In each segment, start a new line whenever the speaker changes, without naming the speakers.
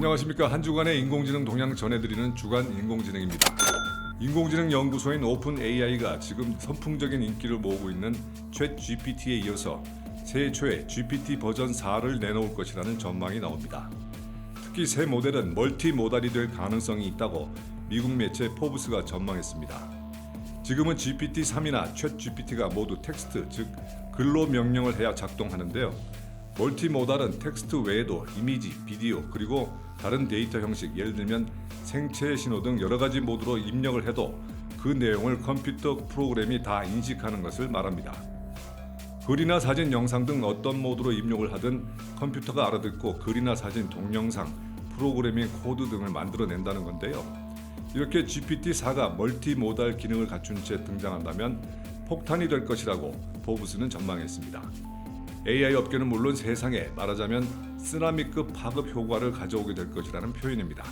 안녕하십니까. 한 주간의 인공지능 동향 전해드리는 주간 인공지능입니다. 인공지능 연구소인 오픈 AI가 지금 선풍적인 인기를 모으고 있는 챗 GPT에 이어서 새해 초에 GPT 버전 4를 내놓을 것이라는 전망이 나옵니다. 특히 새 모델은 멀티모달이 될 가능성이 있다고 미국 매체 포브스가 전망했습니다. 지금은 GPT-3이나 챗 GPT가 모두 텍스트, 즉 글로 명령을 해야 작동하는데요. 멀티모달은 텍스트 외에도 이미지, 비디오, 그리고 다른 데이터 형식, 예를 들면 생체 신호 등 여러 가지 모드로 입력을 해도 그 내용을 컴퓨터 프로그램이 다 인식하는 것을 말합니다. 글이나 사진, 영상 등 어떤 모드로 입력을 하든 컴퓨터가 알아듣고 글이나 사진, 동영상, 프로그래밍 코드 등을 만들어낸다는 건데요. 이렇게 GPT-4가 멀티모달 기능을 갖춘 채 등장한다면 폭탄이 될 것이라고 포브스는 전망했습니다. AI 업계는 물론 세상에 말하자면 쓰나미급 파급 효과를 가져오게 될 것이라는 표현입니다.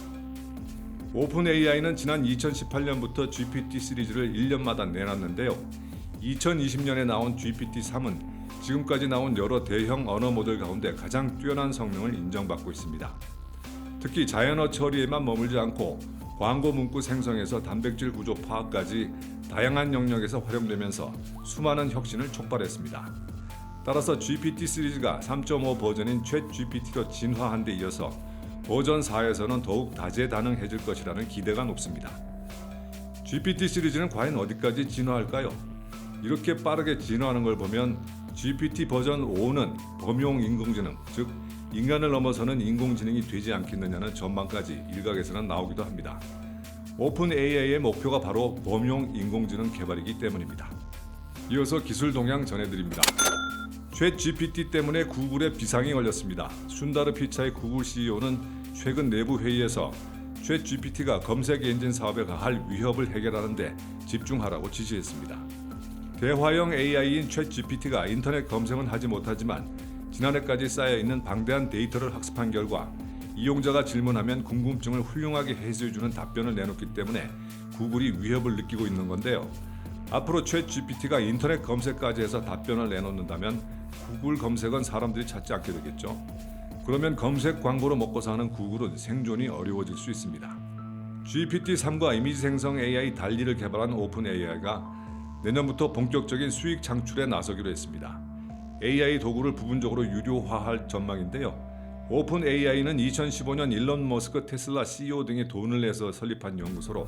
오픈 AI는 지난 2018년부터 GPT 시리즈를 1년마다 내놨는데요. 2020년에 나온 GPT-3은 지금까지 나온 여러 대형 언어 모델 가운데 가장 뛰어난 성능을 인정받고 있습니다. 특히 자연어 처리에만 머물지 않고 광고 문구 생성에서 단백질 구조 파악까지 다양한 영역에서 활용되면서 수많은 혁신을 촉발했습니다. 따라서 GPT 시리즈가 3.5 버전인 챗 GPT로 진화한 데 이어서 버전 4에서는 더욱 다재다능해질 것이라는 기대가 높습니다. GPT 시리즈는 과연 어디까지 진화할까요? 이렇게 빠르게 진화하는 걸 보면 GPT 버전 5는 범용 인공지능, 즉 인간을 넘어서는 인공지능이 되지 않겠느냐는 전망까지 일각에서는 나오기도 합니다. 오픈 AI의 목표가 바로 범용 인공지능 개발이기 때문입니다. 이어서 기술 동향 전해드립니다. 챗 GPT 때문에 구글에 비상이 걸렸습니다. 순다르 피차이 구글 CEO는 최근 내부 회의에서 챗 GPT가 검색 엔진 사업에 가할 위협을 해결하는 데 집중하라고 지시했습니다. 대화형 AI인 챗 GPT가 인터넷 검색은 하지 못하지만 지난해까지 쌓여있는 방대한 데이터를 학습한 결과 이용자가 질문하면 궁금증을 훌륭하게 해소해주는 답변을 내놓기 때문에 구글이 위협을 느끼고 있는 건데요. 앞으로 챗 GPT가 인터넷 검색까지 해서 답변을 내놓는다면 구글 검색은 사람들이 찾지 않게 되겠죠. 그러면 검색 광고로 먹고 사는 구글은 생존이 어려워질 수 있습니다. GPT-3과 이미지 생성 AI 달리를 개발한 오픈 AI가 내년부터 본격적인 수익 창출에 나서기로 했습니다. AI 도구를 부분적으로 유료화할 전망인데요. 오픈 AI는 2015년 일론 머스크 테슬라 CEO 등이 돈을 내서 설립한 연구소로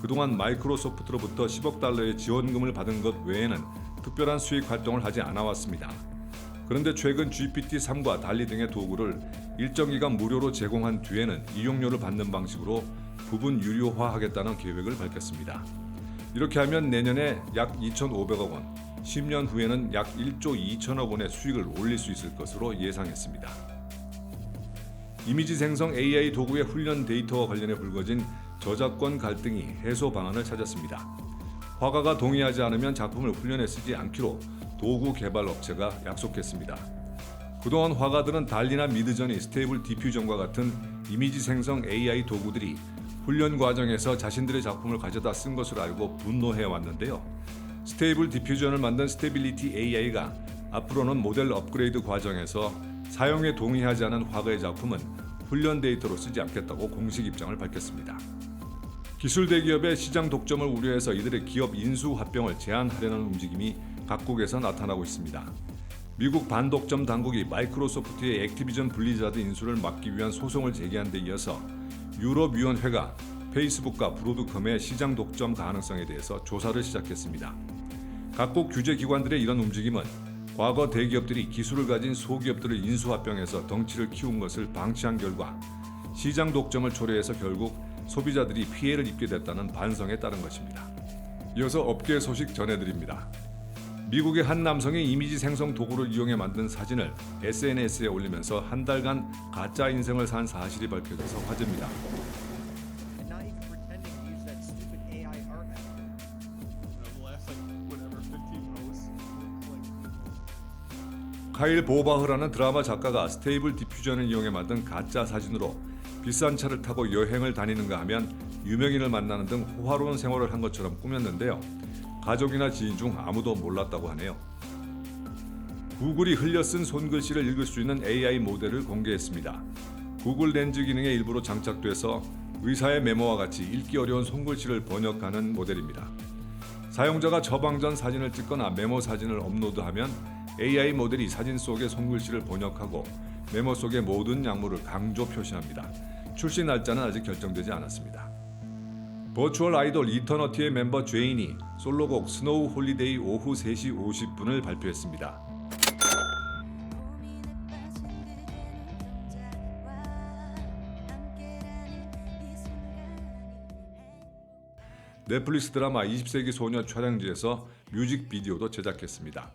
그동안 마이크로소프트로부터 10억 달러의 지원금을 받은 것 외에는 특별한 수익 활동을 하지 않아왔습니다. 그런데 최근 GPT-3과 달리 등의 도구를 일정 기간 무료로 제공한 뒤에는 이용료를 받는 방식으로 부분 유료화하겠다는 계획을 밝혔습니다. 이렇게 하면 내년에 약 2,500억 원, 10년 후에는 약 1조 2천억 원의 수익을 올릴 수 있을 것으로 예상했습니다. 이미지 생성 AI 도구의 훈련 데이터와 관련해 불거진 저작권 갈등이 해소 방안을 찾았습니다. 화가가 동의하지 않으면 작품을 훈련에 쓰지 않기로 도구 개발 업체가 약속했습니다. 그동안 화가들은 달리나 미드저니, 스테이블 디퓨전과 같은 이미지 생성 AI 도구들이 훈련 과정에서 자신들의 작품을 가져다 쓴 것으로 알고 분노해 왔는데요. 스테이블 디퓨전을 만든 스테빌리티 AI가 앞으로는 모델 업그레이드 과정에서 사용에 동의하지 않은 화가의 작품은 훈련 데이터로 쓰지 않겠다고 공식 입장을 밝혔습니다. 기술 대기업의 시장 독점을 우려해서 이들의 기업 인수 합병을 제한하려는 움직임이 각국에서 나타나고 있습니다. 미국 반독점 당국이 마이크로소프트의 액티비전 블리자드 인수를 막기 위한 소송을 제기한 데 이어서 유럽위원회가 페이스북과 브로드컴의 시장 독점 가능성에 대해서 조사를 시작했습니다. 각국 규제기관들의 이런 움직임은 과거 대기업들이 기술을 가진 소기업들을 인수합병해서 덩치를 키운 것을 방치한 결과 시장 독점을 초래해서 결국 소비자들이 피해를 입게 됐다는 반성에 따른 것입니다. 이어서 업계 소식 전해드립니다. 미국의 한 남성이 이미지 생성 도구를 이용해 만든 사진을 SNS에 올리면서 한 달간 가짜 인생을 산 사실이 밝혀져서 화제입니다. 카일 보바흐라는 드라마 작가가 스테이블 디퓨전을 이용해 만든 가짜 사진으로 비싼 차를 타고 여행을 다니는가 하면 유명인을 만나는 등 호화로운 생활을 한 것처럼 꾸몄는데요. 가족이나 지인 중 아무도 몰랐다고 하네요. 구글이 흘려 쓴 손글씨를 읽을 수 있는 AI 모델을 공개했습니다. 구글 렌즈 기능의 일부로 장착돼서 의사의 메모와 같이 읽기 어려운 손글씨를 번역하는 모델입니다. 사용자가 처방 전 사진을 찍거나 메모 사진을 업로드하면 AI 모델이 사진 속의 손글씨를 번역하고 메모 속의 모든 약물을 강조 표시합니다. 출시 날짜는 아직 결정되지 않았습니다. 버추얼 아이돌 이터너티의 멤버 죄인이 솔로곡 스노우 홀리데이 오후 3시 50분을 발표했습니다. 넷플릭스 드라마 20세기 소녀 촬영지에서 뮤직비디오도 제작했습니다.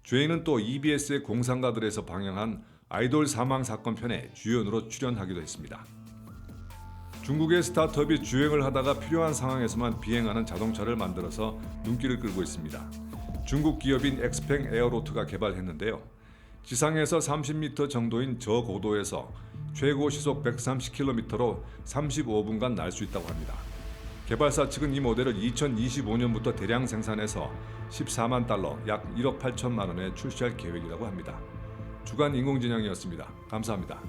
죄인은 또 EBS의 공상가들에서 방영한 아이돌 사망 사건 편에 주연으로 출연하기도 했습니다. 중국의 스타트업이 주행을 하다가 필요한 상황에서만 비행하는 자동차를 만들어서 눈길을 끌고 있습니다. 중국 기업인 엑스팽 에어로트가 개발했는데요. 지상에서 30m 정도인 저고도에서 최고 시속 130km로 35분간 날 수 있다고 합니다. 개발사 측은 이 모델을 2025년부터 대량 생산해서 14만 달러, 약 1억 8천만 원에 출시할 계획이라고 합니다. 주간 인공지능이었습니다. 감사합니다.